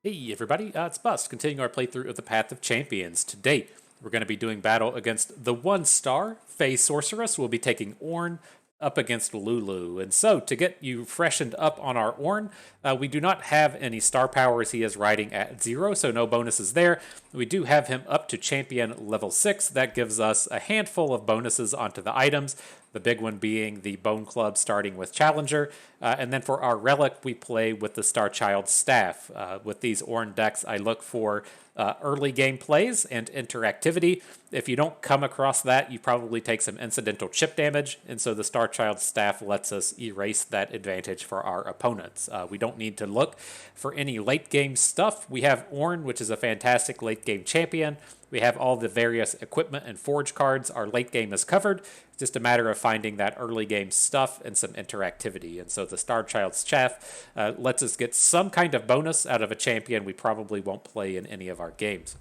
Hey everybody, it's Bust, continuing our playthrough of the Path of Champions. Today, we're going to be doing battle against the 1-star Fae Sorceress. We'll be taking Ornn up against Lulu. And so, to get you freshened up on our Ornn, we do not have any star powers. He is riding at 0, so no bonuses there. We do have him up to champion level 6. That gives us a handful of bonuses onto the items. The big one being the Bone Club starting with Challenger. And then for our Relic, we play with the Star Child Staff. With these Ornn decks, I look for early game plays and interactivity. If you don't come across that, you probably take some incidental chip damage. And so the Star Child Staff lets us erase that advantage for our opponents. We don't need to look for any late game stuff. We have Ornn, which is a fantastic late game champion. We have all the various equipment and forge cards. Our late game is covered. It's just a matter of finding that early game stuff and some interactivity. And so the Star Child's Chaff lets us get some kind of bonus out of a champion we probably won't play in any of our games.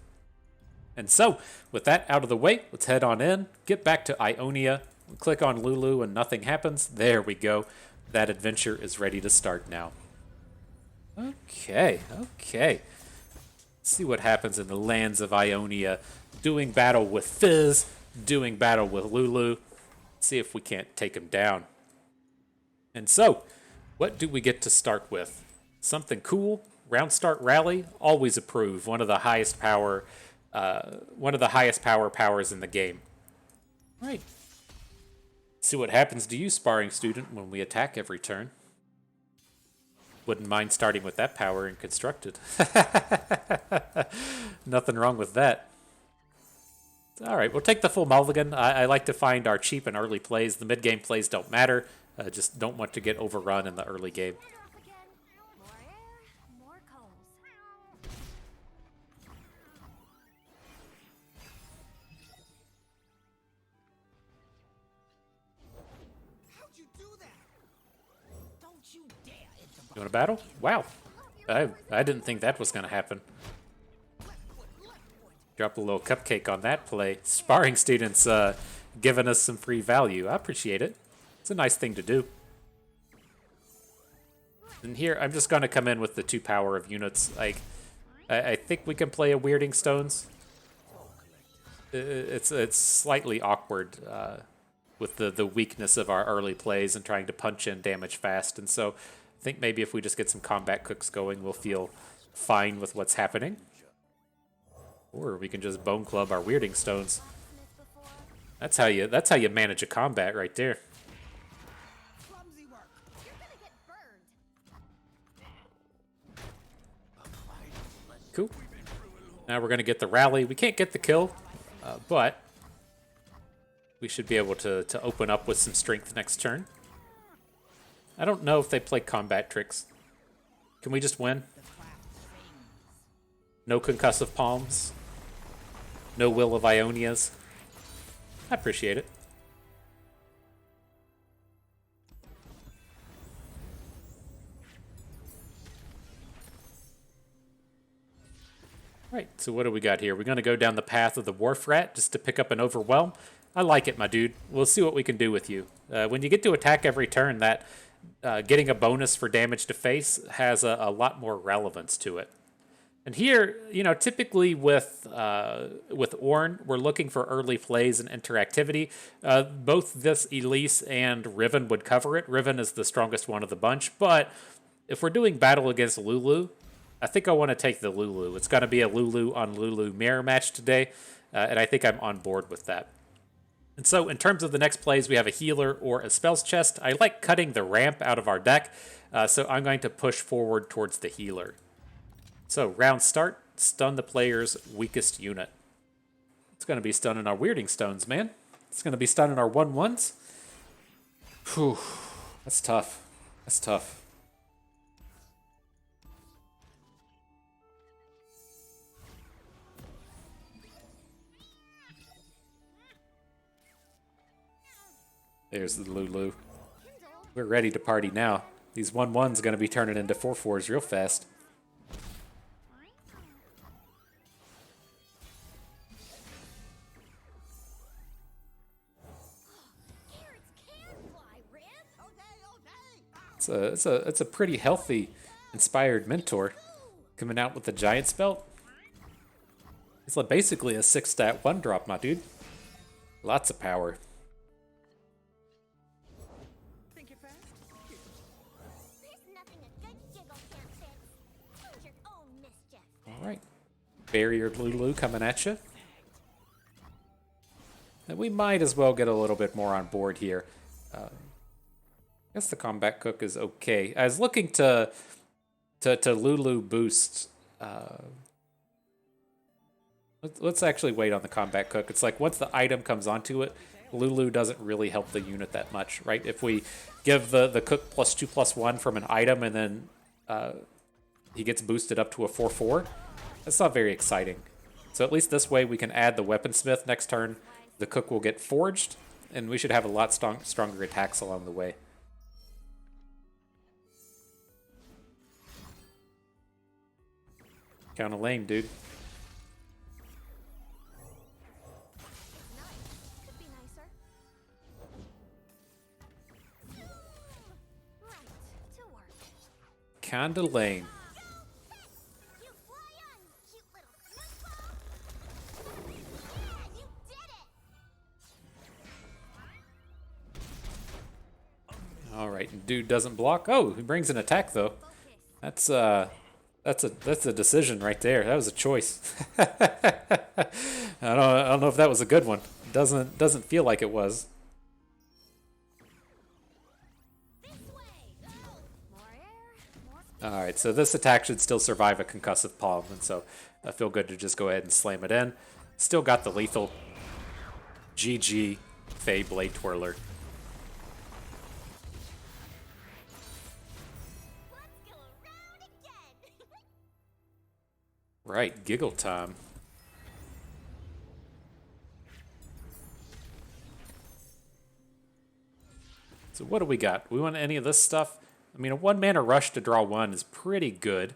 And so, with that out of the way, let's head on in, get back to Ionia, click on Lulu and nothing happens. There we go. That adventure is ready to start now. Okay. Let's see what happens in the lands of Ionia. Doing battle with Fizz, doing battle with Lulu. See if we can't take him down. And so, what do we get to start with? Something cool. Round start rally, always approve. One of the highest power powers in the game. Right. See what happens to you, sparring student, when we attack every turn. Wouldn't mind starting with that power in constructed. Nothing wrong with that. All right, we'll take the full mulligan. I like to find our cheap and early plays. The mid-game plays don't matter. Just don't want to get overrun in the early game. You want to battle? Wow. I didn't think that was going to happen. Drop a little cupcake on that play. Sparring students giving us some free value. I appreciate it. It's a nice thing to do. And here, I'm just going to come in with the 2 power of units. Like, I think we can play a Weirding Stones. It's slightly awkward with the weakness of our early plays and trying to punch in damage fast. And so I think maybe if we just get some combat cooks going, we'll feel fine with what's happening. Or we can just Bone Club our Weirding Stones. That's how you manage a combat right there. Cool. Now we're gonna get the rally. We can't get the kill, but we should be able to open up with some strength next turn. I don't know if they play combat tricks. Can we just win? No concussive palms. No Will of Ionias. I appreciate it. Right, so what do we got here? We're going to go down the path of the Wharf Rat just to pick up an Overwhelm. I like it, my dude. We'll see what we can do with you. When you get to attack every turn, that getting a bonus for damage to face has a lot more relevance to it. And here, you know, typically with Ornn, we're looking for early plays and interactivity. Both this Elise and Riven would cover it. Riven is the strongest one of the bunch, but if we're doing battle against Lulu, I think I want to take the Lulu. It's going to be a Lulu on Lulu mirror match today, and I think I'm on board with that. And so in terms of the next plays, we have a healer or a spells chest. I like cutting the ramp out of our deck, so I'm going to push forward towards the healer. So round start, stun the player's weakest unit. It's going to be stunning our Weirding Stones, man. It's going to be stunning our 1/1s. Whew, that's tough. That's tough. There's the Lulu. We're ready to party now. These 1/1s going to be turning into 4/4s real fast. It's a pretty healthy, inspired mentor. Coming out with the Giant's Belt. It's like basically a 6-stat 1-drop, my dude. Lots of power. Alright. Barrier Lulu coming at you. And we might as well get a little bit more on board here. I guess the combat cook is okay. I was looking to Lulu boost. Let's actually wait on the combat cook. It's like once the item comes onto it, Lulu doesn't really help the unit that much, right? If we give the cook +2/+1 from an item and then he gets boosted up to a 4/4, that's not very exciting. So at least this way we can add the weaponsmith next turn. The cook will get forged, and we should have a lot stronger attacks along the way. Kinda lame, dude. Kinda lame. All right, dude doesn't block. Oh, he brings an attack though. That's a decision right there. That was a choice. I don't know if that was a good one. Doesn't feel like it was. All right, so this attack should still survive a concussive palm, and so I feel good to just go ahead and slam it in. Still got the lethal. GG, Fae Blade Twirler. Right, giggle time. So what do we got? We want any of this stuff? I mean, a 1-mana rush to draw 1 is pretty good.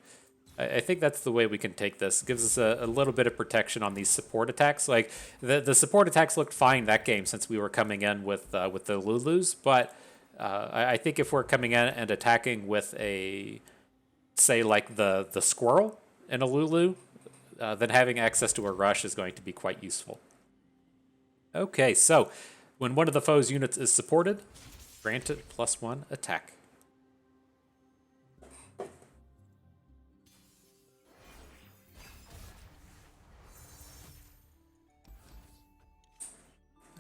I think that's the way we can take this. It gives us a little bit of protection on these support attacks. Like, the support attacks looked fine that game since we were coming in with the Lulus, but I think if we're coming in and attacking with a, say, like the squirrel and a Lulu, then having access to a rush is going to be quite useful. Okay, so when one of the foe's units is supported, grant it +1 attack.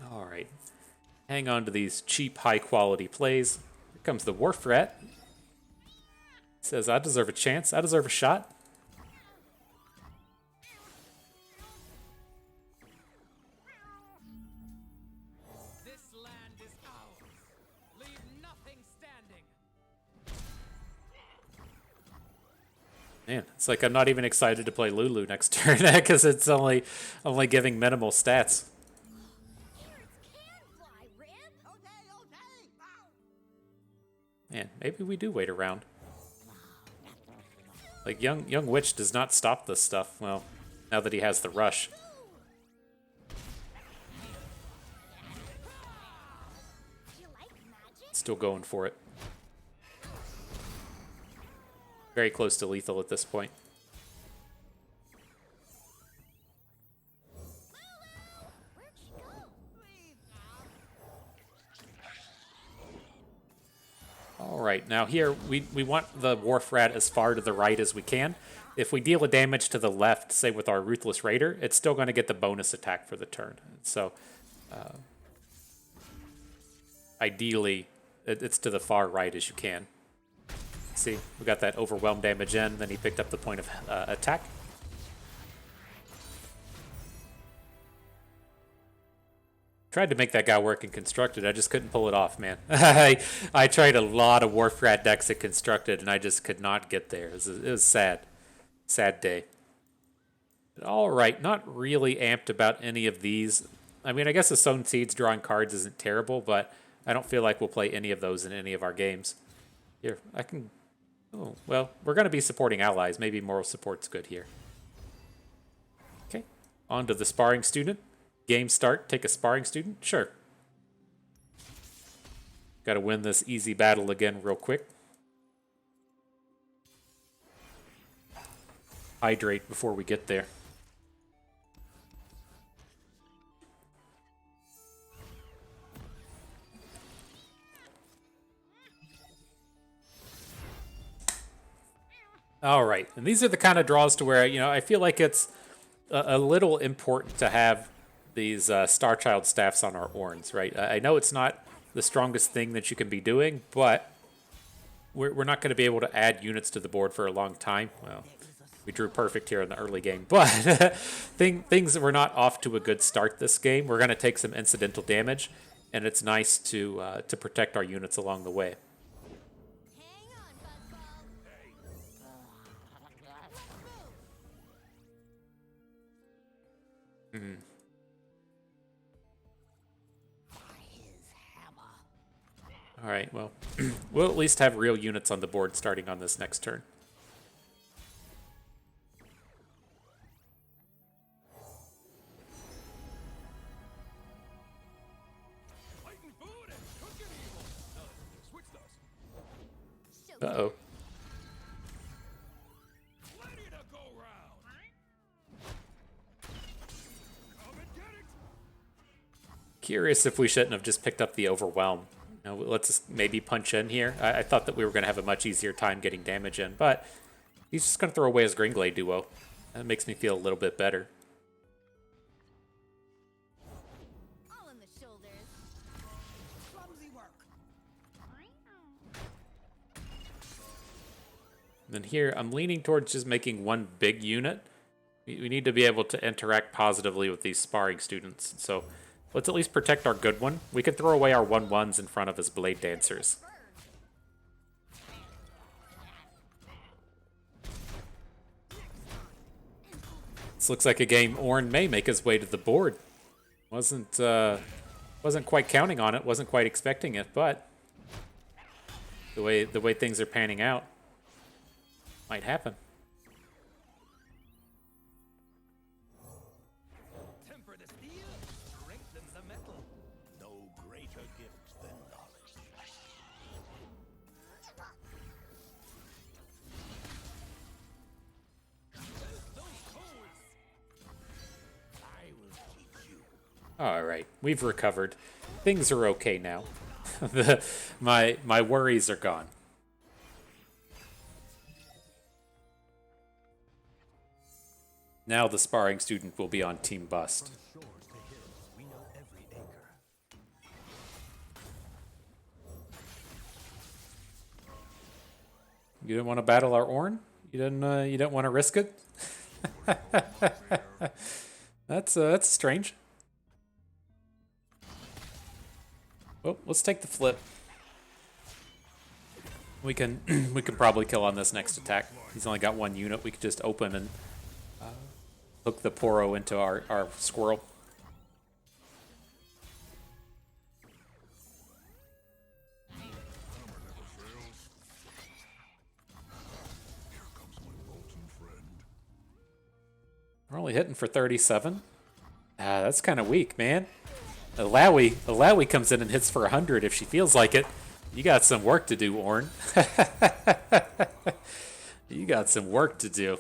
All right, hang on to these cheap, high-quality plays. Here comes the Wharf Rat. Says, I deserve a chance. I deserve a shot. Man, it's like I'm not even excited to play Lulu next turn because it's only giving minimal stats. Man, maybe we do wait around. Like young Witch does not stop this stuff. Well, now that he has the rush. Still going for it. Very close to lethal at this point. All right, now here we want the Wharf Rat as far to the right as we can. If we deal a damage to the left, say with our Ruthless Raider, it's still going to get the bonus attack for the turn. So ideally, it's to the far right as you can. See, we got that overwhelm damage in, then he picked up the point of attack. Tried to make that guy work in Constructed, I just couldn't pull it off, man. I tried a lot of Wharf Rat decks at Constructed, and I just could not get there. It was sad. Sad day. All right, not really amped about any of these. I mean, I guess the Sown Seeds drawing cards isn't terrible, but I don't feel like we'll play any of those in any of our games. Here, I can... Oh, well, we're going to be supporting allies. Maybe moral support's good here. Okay, on to the Sparring Student. Game start, take a Sparring Student? Sure. Got to win this easy battle again real quick. hydrate before we get there. All right, and these are the kind of draws to where, you know, I feel like it's a little important to have these Star Child staffs on our Ornns, right? I know it's not the strongest thing that you can be doing, but we're not going to be able to add units to the board for a long time. Well, we drew perfect here in the early game, but things that were not off to a good start this game. We're going to take some incidental damage, and it's nice to protect our units along the way. All right, well, we'll at least have real units on the board starting on this next turn. Uh-oh. Curious if we shouldn't have just picked up the Overwhelm. You know, let's just maybe punch in here. I thought that we were going to have a much easier time getting damage in, but he's just going to throw away his Greenglade duo. That makes me feel a little bit better. All in the shoulders. Clumsy work. And then here, I'm leaning towards just making one big unit. We need to be able to interact positively with these sparring students. So let's at least protect our good one. We can throw away our 1/1s in front of his Blade Dancers. This looks like a game Ornn may make his way to the board. Wasn't quite counting on it, wasn't quite expecting it, but the way things are panning out, might happen. Temper the steel, strengthen the metal. No greater gift than knowledge. Those coals. I will teach you. All right, we've recovered. Things are okay now. My worries are gone. Now the sparring student will be on Team Bust. From shores to hills, we know every acre. You didn't want to battle our Ornn? You didn't want to risk it? That's strange. Well, let's take the flip. We can probably kill on this next attack. He's only got one unit. We could just open and hook the Poro into our squirrel. We're only hitting for 37. That's kind of weak, man. Alawi comes in and hits for 100 if she feels like it. You got some work to do, Ornn. You got some work to do.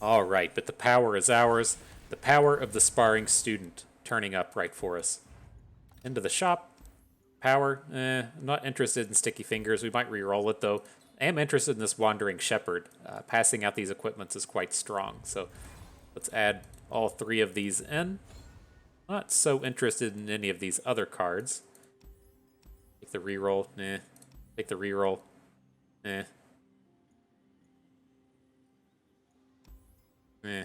All right, but the power is ours. The power of the sparring student turning up right for us. Into the shop. Power, I'm not interested in Sticky Fingers. We might re-roll it, though. I am interested in this Wandering Shepherd. Passing out these equipments is quite strong, so let's add all three of these in. Not so interested in any of these other cards. Take the re-roll, nah. Take the re-roll, eh. Eh. I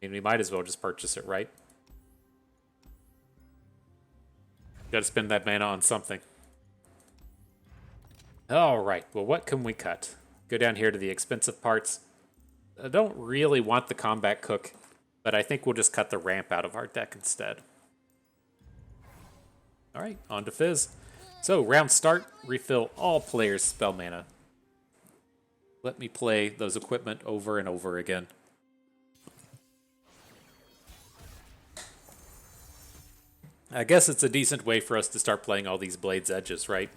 mean, we might as well just purchase it, right? Gotta spend that mana on something. Alright, well, what can we cut? Go down here to the expensive parts. I don't really want the combat cook, but I think we'll just cut the ramp out of our deck instead. Alright, on to Fizz. So, round start, refill all players' spell mana. Let me play those equipment over and over again. I guess it's a decent way for us to start playing all these Blade's Edges, right?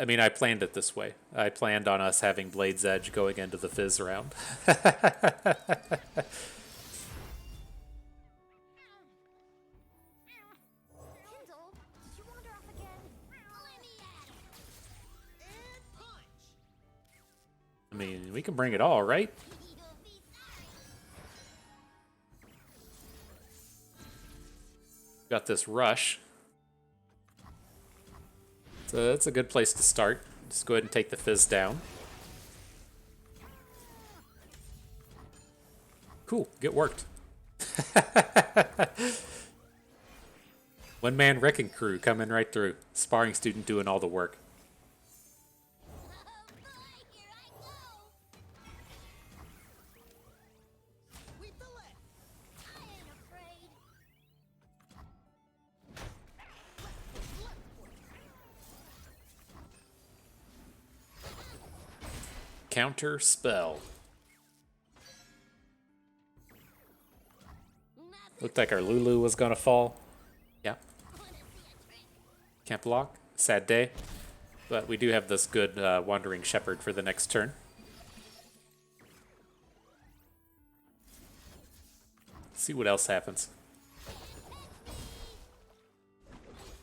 I mean, I planned it this way. I planned on us having Blade's Edge going into the Fizz round. Kindle, did you wander off again? Let me at it. And punch. I mean, we can bring it all, right? You'll be sorry. Got this rush. So that's a good place to start. Just go ahead and take the Fizz down. Cool, get worked. One-man wrecking crew coming right through. Sparring student doing all the work. Oh boy, here I go. Sweep the leg. I ain't afraid. Counter spell. Looked like our Lulu was gonna fall. Yeah. Wanna see a trick? Can't block. Sad day. But we do have this good Wandering Shepherd for the next turn. See what else happens.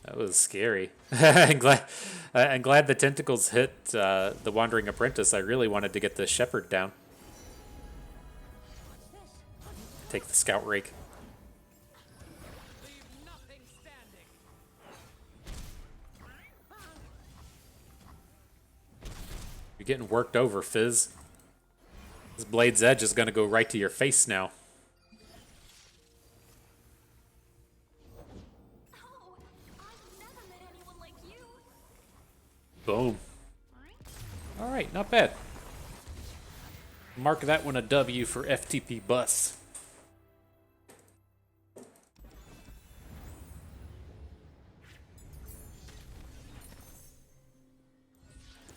That was scary. I'm glad the tentacles hit the Wandering Apprentice. I really wanted to get the Shepherd down. Take the Scout Rake. Leave nothing standing. You're getting worked over, Fizz. This Blade's Edge is going to go right to your face now. Oh, I've never met anyone like you. Boom. All right, not bad. Mark that one a W for FTP Bus.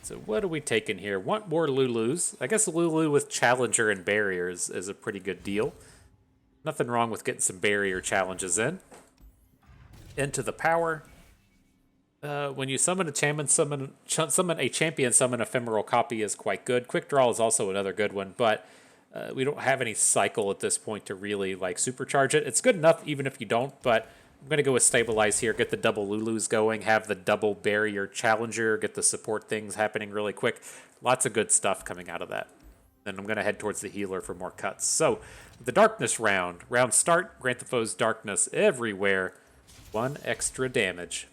So what are we taking here? Want more Lulus. I guess Lulu with Challenger and Barriers is a pretty good deal. Nothing wrong with getting some barrier challenges in. Into the power. When you summon a champion, summon ephemeral copy is quite good. Quick draw is also another good one, but we don't have any cycle at this point to really like supercharge it. It's good enough even if you don't, but I'm going to go with Stabilize here, get the double Lulus going, have the double Barrier Challenger, get the support things happening really quick. Lots of good stuff coming out of that. Then I'm going to head towards the healer for more cuts. So, the Darkness round. Round start, grant the foes darkness everywhere. 1 extra damage.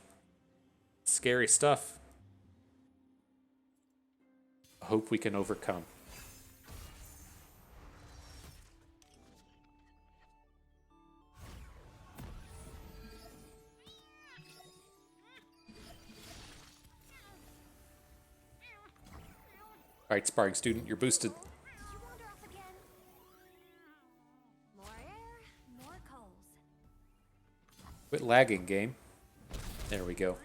Scary stuff. Hope we can overcome. All right, sparring student, you're boosted. Did you wander off again? More air, more coals. Quit lagging, game. There we go.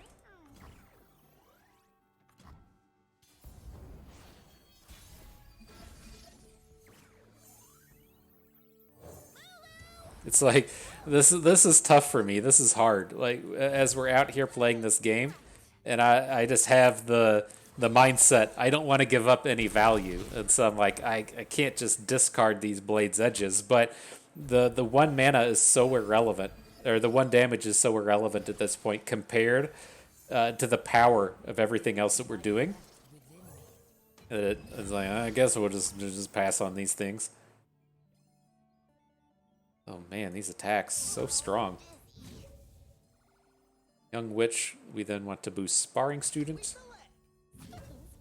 It's like this is tough for me. This is hard. Like as we're out here playing this game, and I just have the mindset I don't want to give up any value, and so I'm like I can't just discard these Blade's Edges. But the 1 mana is so irrelevant, or the 1 damage is so irrelevant at this point compared to the power of everything else that we're doing. It's like I guess we'll just pass on these things. Oh man, these attacks so strong. Young Witch, we then want to boost Sparring Student.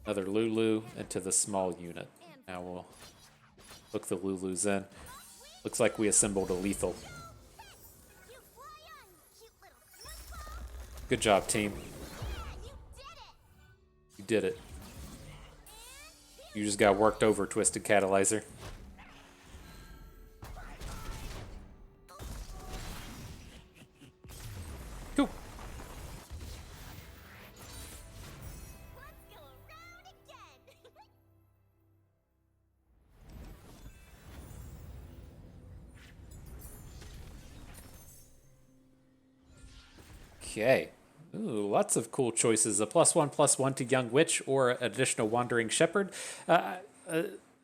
Another Lulu into the small unit. Now we'll hook the Lulus in. Looks like we assembled a lethal. You fly on, cute little snookball. Good job, team. You did it. You did it. You just got worked over, Twisted Catalyzer. Cool. Let's go around again. Okay. Ooh, lots of cool choices. A +1/+1 to Young Witch or an additional Wandering Shepherd. Uh,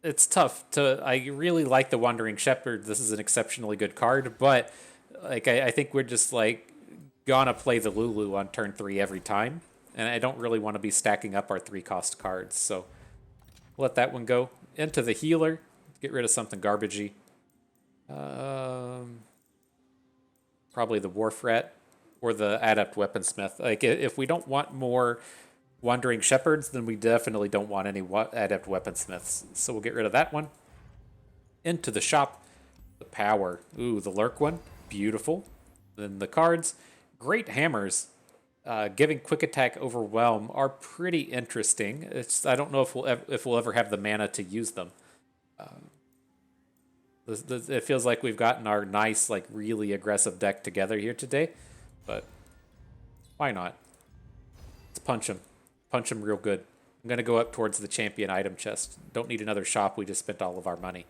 it's tough to. I really like the Wandering Shepherd. This is an exceptionally good card, but like I think we're just like gonna play the Lulu on turn 3 every time, and I don't really want to be stacking up our 3-cost cards. So let that one go. Into the healer. Get rid of something garbagey. Probably the Wharf Rat or the Adept Weaponsmith. Like, if we don't want more Wandering Shepherds, then we definitely don't want any Adept Weaponsmiths. So we'll get rid of that one. Into the shop. The Power. Ooh, the Lurk one. Beautiful. Then the cards. Great Hammers. Giving Quick Attack Overwhelm are pretty interesting. I don't know if we'll ever have the mana to use them. It feels like we've gotten our nice, like, really aggressive deck together here today, but why not? Let's punch him. Punch him real good. I'm going to go up towards the champion item chest. Don't need another shop. We just spent all of our money.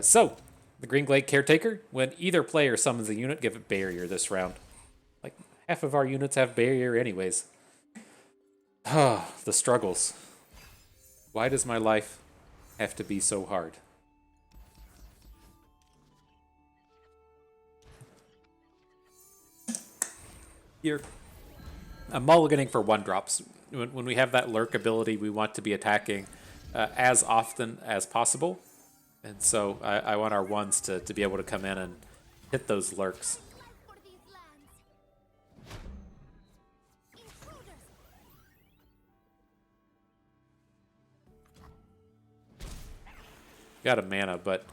So, the Green Glade Caretaker. When either player summons a unit, give it Barrier this round. Like, half of our units have Barrier anyways. The struggles. Why does my life have to be so hard? Here, I'm mulliganing for 1-drops. When we have that lurk ability, we want to be attacking as often as possible. And so I want our 1s to be able to come in and hit those lurks. For these lands. Intruders. Got a mana, but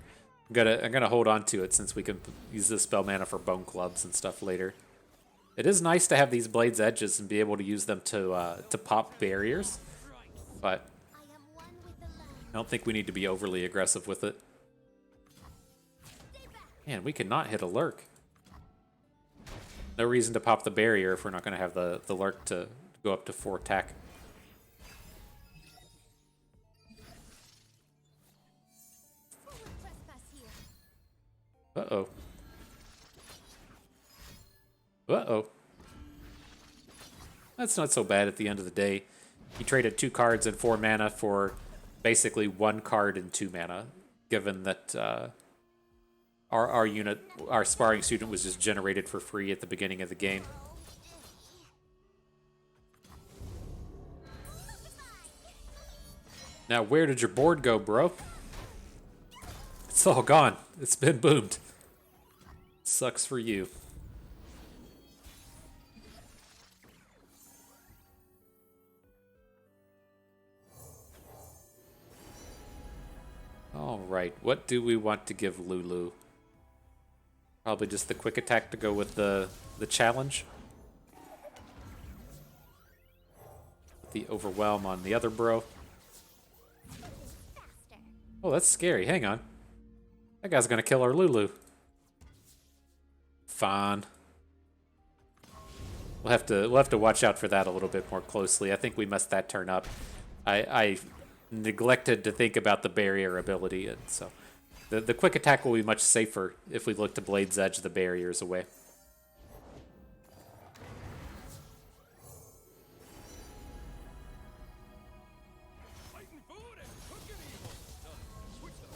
I'm gonna hold on to it since we can use this spell mana for bone clubs and stuff later. It is nice to have these Blade's Edges and be able to use them to pop barriers, but I am one with the land. I don't think we need to be overly aggressive with it. Stay back. Man, we cannot hit a lurk. No reason to pop the barrier if we're not going to have the lurk to go up to 4 attack. Who would trespass here? Uh-oh. Uh-oh. That's not so bad at the end of the day. He traded 2 cards and 4 mana for basically 1 card and 2 mana, given that our sparring student was just generated for free at the beginning of the game. Now, where did your board go, bro? It's all gone. It's been boomed. Sucks for you. All right, what do we want to give Lulu? Probably just the quick attack to go with the challenge. The overwhelm on the other bro. Faster. Oh, that's scary. Hang on. That guy's gonna kill our Lulu. Fine. We'll have to watch out for that a little bit more closely. I think we messed that turn up. I neglected to think about the barrier ability, and so the quick attack will be much safer if we look to Blade's Edge the barriers away. Fighting food and cooking evil. Done. Switch them.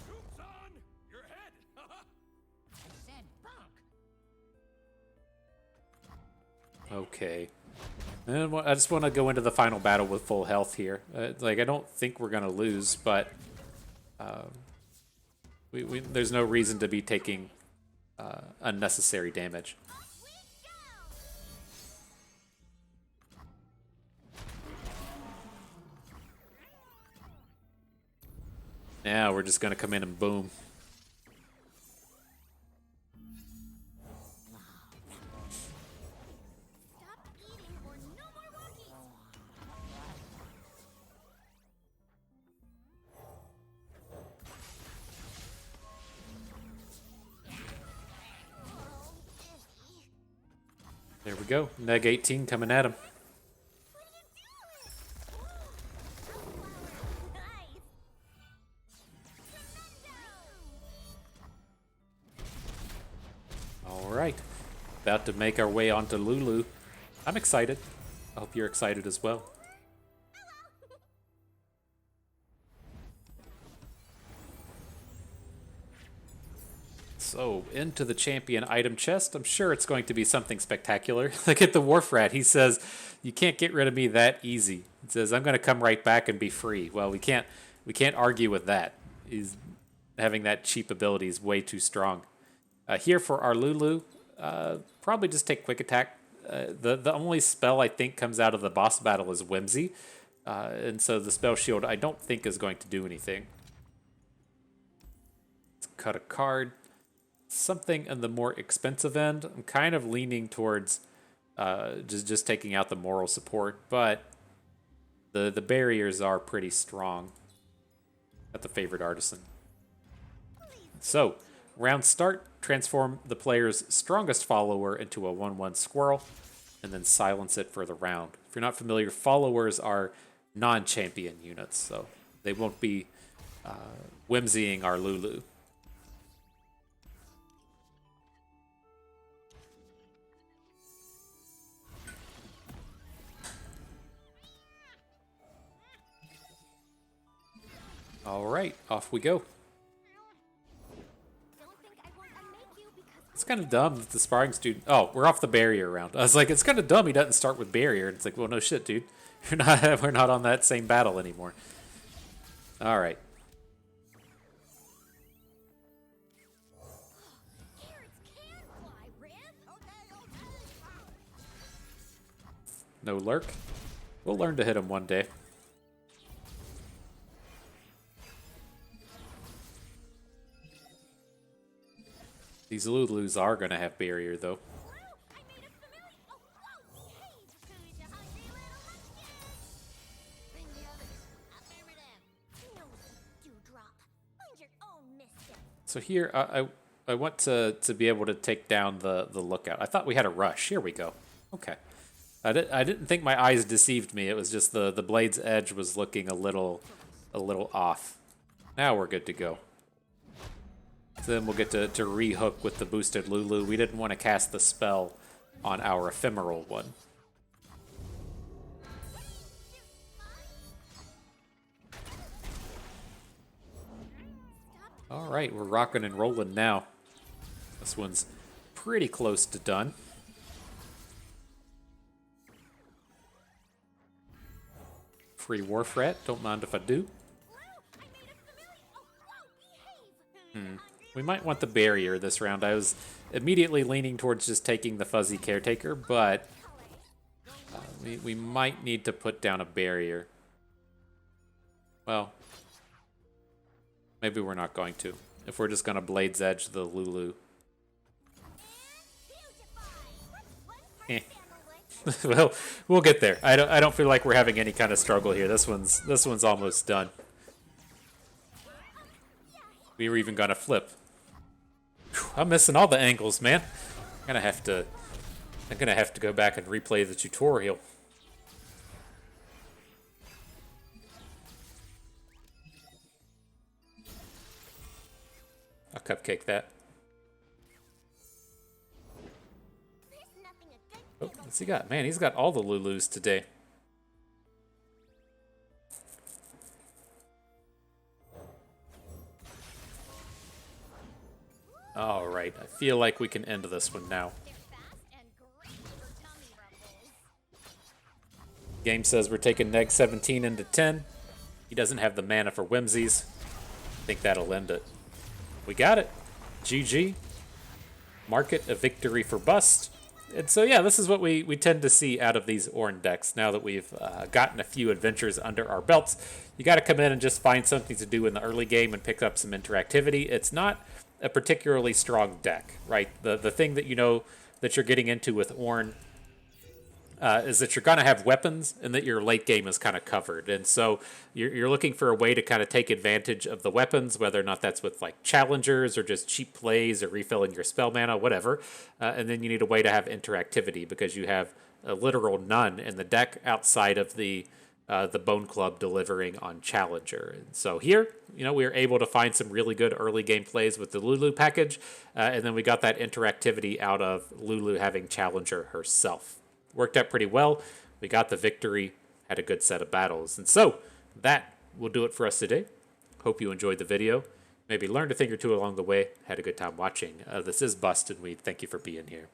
Jukes on your head. Said bunk. Okay. And I just want to go into the final battle with full health here. Like, I don't think we're going to lose, but there's no reason to be taking unnecessary damage. Now we're just going to come in and boom. Stop eating or no more walkies. There we go. Neg 18 coming at him. Nice. About to make our way onto Lulu. I'm excited. I hope you're excited as well. So, into the champion item chest. I'm sure it's going to be something spectacular. Look at the Wharf Rat. He says, you can't get rid of me that easy. He says, I'm going to come right back and be free. Well, we can't argue with that. He's having that cheap ability is way too strong. Here for our Lulu, probably just take Quick Attack. The only spell I think comes out of the boss battle is Whimsy. And so the spell shield I don't think is going to do anything. Let's cut a card. Something in the more expensive end. I'm kind of leaning towards just taking out the moral support, but the barriers are pretty strong at the favorite artisan. So, round start, transform the player's strongest follower into a 1/1 squirrel, and then silence it for the round. If you're not familiar, followers are non-champion units, so they won't be whimsying our Lulu. All right, off we go. It's kind of dumb that the sparring student... Oh, we're off the barrier round. I was like, it's kind of dumb he doesn't start with barrier. And it's like, well, no shit, dude. We're not on that same battle anymore. All right. No lurk. We'll learn to hit him one day. These Lulus are going to have barrier, though. So here, I want to be able to take down the lookout. I thought we had a rush. Here we go. Okay. I didn't think my eyes deceived me. It was just the blade's edge was looking a little off. Now we're good to go. So then we'll get to rehook with the boosted Lulu. We didn't want to cast the spell on our ephemeral one. All right, we're rocking and rolling now. This one's pretty close to done. Free Wharf Rat, don't mind if I do. We might want the barrier this round. I was immediately leaning towards just taking the fuzzy caretaker, but we might need to put down a barrier. Well, maybe we're not going to. If we're just going to Blade's Edge the Lulu. Well, we'll get there. I don't feel like we're having any kind of struggle here. This one's almost done. We were even gonna flip. Whew, I'm missing all the angles, man. I'm gonna have to go back and replay the tutorial. I'll cupcake that. Oh, what's he got? Man, he's got all the Lulus today. All right, I feel like we can end this one now. Game says we're taking neg 17 into 10. He doesn't have the mana for whimsies. I think that'll end it. We got it. GG. Mark it a victory for bust. And so, yeah, this is what we tend to see out of these Ornn decks now that we've gotten a few adventures under our belts. You got to come in and just find something to do in the early game and pick up some interactivity. It's not a particularly strong deck, right? The thing that you know that you're getting into with Ornn is that you're going to have weapons and that your late game is kind of covered. And so you're looking for a way to kind of take advantage of the weapons, whether or not that's with like challengers or just cheap plays or refilling your spell mana, whatever. And then you need a way to have interactivity because you have a literal none in the deck outside of the the Bone Club delivering on Challenger. And so here, we were able to find some really good early game plays with the Lulu package, and then we got that interactivity out of Lulu having Challenger herself. Worked out pretty well. We got the victory, had a good set of battles. And so that will do it for us today. Hope you enjoyed the video. Maybe learned a thing or two along the way. Had a good time watching. This is Bust, and we thank you for being here.